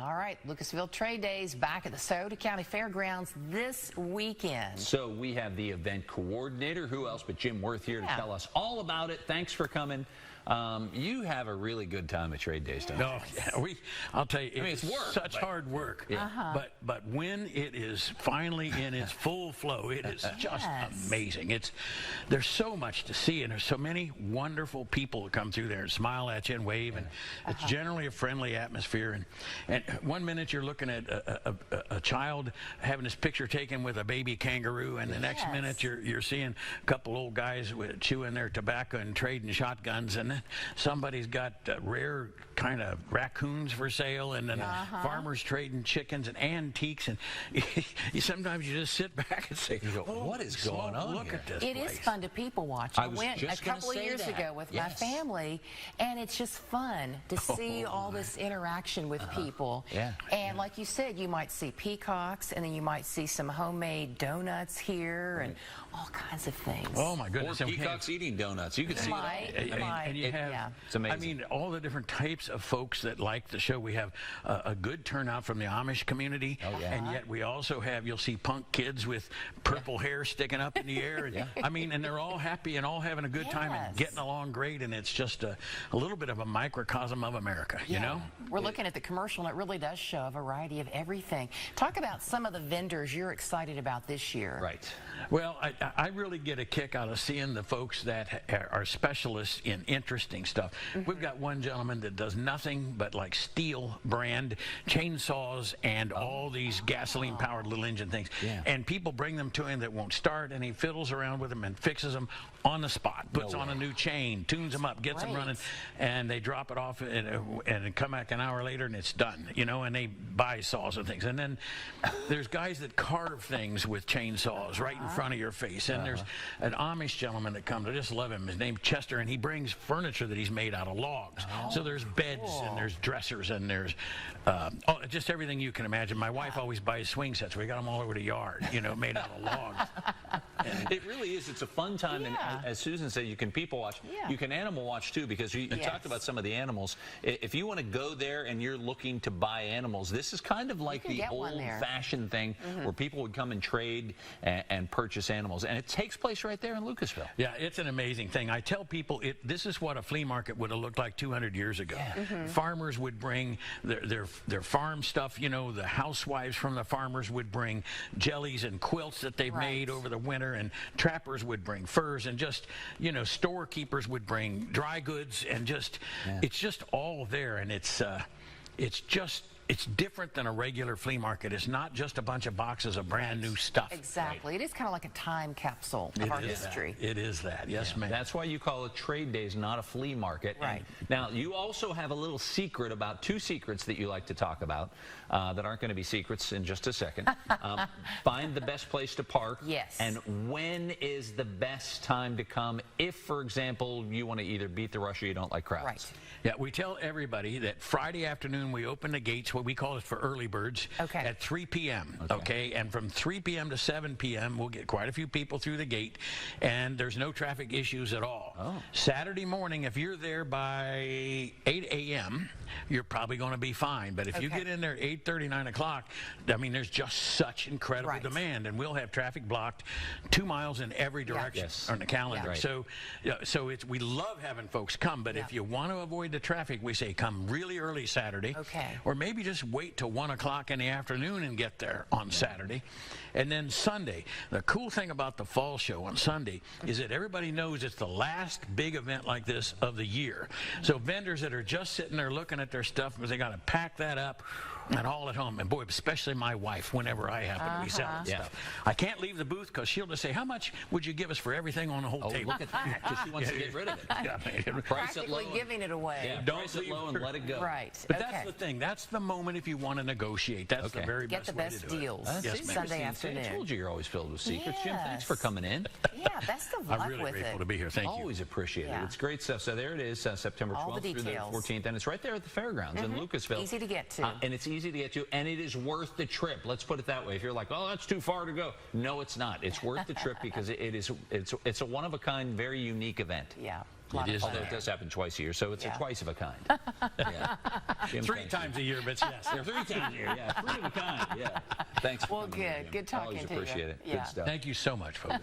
All right, Lucasville Trade Days back at the Scioto County Fairgrounds this weekend. So we have the event coordinator, who else but Jim Worth, here to tell us all about it. Thanks for coming. You have a really good time at Trade Days, don't you? No, yeah, I'll tell you, it's work, such hard work. Yeah. But when it is finally in its full flow, it is just amazing. There's so much to see, and there's so many wonderful people that come through there and smile at you and wave, and it's generally a friendly atmosphere. And 1 minute you're looking at a child having his picture taken with a baby kangaroo, and the next minute you're seeing a couple old guys chewing their tobacco and trading shotguns, and somebody's got rare kind of raccoons for sale, and then farmers trading chickens and antiques, and sometimes you just sit back and say, what is going on Look here? at this It place. is fun to people watch. I went a couple of years ago with my family, and it's just fun to see all this interaction with people. And like you said, you might see peacocks, and then you might see some homemade donuts here, and all kinds of things. Oh my goodness. Or peacocks eating donuts. You can see it all. And you have, it's amazing. I mean, all the different types of folks that like the show. We have a good turnout from the Amish community, and yet we also have, you'll see punk kids with purple hair sticking up in the air. And, I mean, and they're all happy and all having a good time and getting along great, and it's just a little bit of a microcosm of America, you know? We're looking at the commercial, and it really does show a variety of everything. Talk about some of the vendors you're excited about this year. Right. Well, I really get a kick out of seeing the folks that are specialists in interesting stuff. We've got one gentleman that does nothing but like steel brand chainsaws and all these gasoline powered little engine things, and people bring them to him that won't start, and he fiddles around with them and fixes them on the spot, puts on a new chain, tunes them up, gets them running, and they drop it off and come back an hour later and it's done, you know, and they buy saws and things. And then there's guys that carve things with chainsaws right in front of your face, and there's an Amish gentleman that comes. I just love him. His name's Chester, and he brings furniture that he's made out of logs. So there's beds and there's dressers and there's just everything you can imagine. My wife always buys swing sets. We got them all over the yard, you know, made out of logs. It really is. It's a fun time, and as Susan said, you can people watch. You can animal watch too, because you talked about some of the animals. If you want to go there and you're looking to buy animals, this is kind of like the old-fashioned thing where people would come and trade and purchase animals, and it takes place right there in Lucasville. Yeah, it's an amazing thing. I tell people this is what a flea market would have looked like 200 years ago. Farmers would bring their farm stuff, you know, the housewives from the farmers would bring jellies and quilts that they've made over the winter, and trappers would bring furs, and just, you know, storekeepers would bring dry goods, and just it's just all there, and it's different than a regular flea market. It's not just a bunch of boxes of brand new stuff. Exactly. It is kind of like a time capsule of our history. It is that. Yes, ma'am. That's why you call it Trade Days, not a flea market. Right. And now, you also have a little secret about two secrets that you like to talk about that aren't going to be secrets in just a second. Find the best place to park. Yes. And when is the best time to come if, for example, you want to either beat the rush or you don't like crowds? Right. Yeah, we tell everybody that Friday afternoon we open the gates, what we call it for early birds, at 3 p.m. And from 3 p.m. to 7 p.m. we'll get quite a few people through the gate, and there's no traffic issues at all. Saturday morning, if you're there by 8 a.m., you're probably going to be fine. But if you get in there 8:30, 9 o'clock, I mean, there's just such incredible demand, and we'll have traffic blocked 2 miles in every direction on the calendar. So we love having folks come, but if you want to avoid the traffic, we say come really early Saturday, or maybe just wait till 1 o'clock in the afternoon and get there on Saturday. And then Sunday, the cool thing about the fall show on Sunday is that everybody knows it's the last big event like this of the year. So vendors that are just sitting there looking at their stuff, they got to pack that up and haul it home. And boy, especially my wife, whenever I happen to be selling stuff, I can't leave the booth because she'll just say, how much would you give us for everything on the whole table? Look at that, because she wants to get rid of it. Practically giving it away. Price it low and let it go. Right. But that's the thing. That's the moment if you want to negotiate. That's the very Get best the way best to do deals. Yes, Sunday afternoon. I told you you're always filled with secrets. Jim, thanks for coming in. Yeah, best of luck I'm really with grateful it. to be here. Thank you. Always appreciate it. It's great stuff. So there it is, September 12th through the 14th, and it's right there at the Fairgrounds in Lucasville. Easy to get to. And it's easy to get to, and it is worth the trip. Let's put it that way. If you're like, oh, that's too far to go. No, it's not. It's worth the trip because it's a one-of-a-kind, very unique event. Yeah. Although it does happen twice a year, so it's a twice of a kind. Three times a year, but yes. 3 times a year, yeah. 3 of a kind, yeah. Thanks for coming good. Good talking to you. Always appreciate it. Yeah. Good stuff. Thank you so much, folks.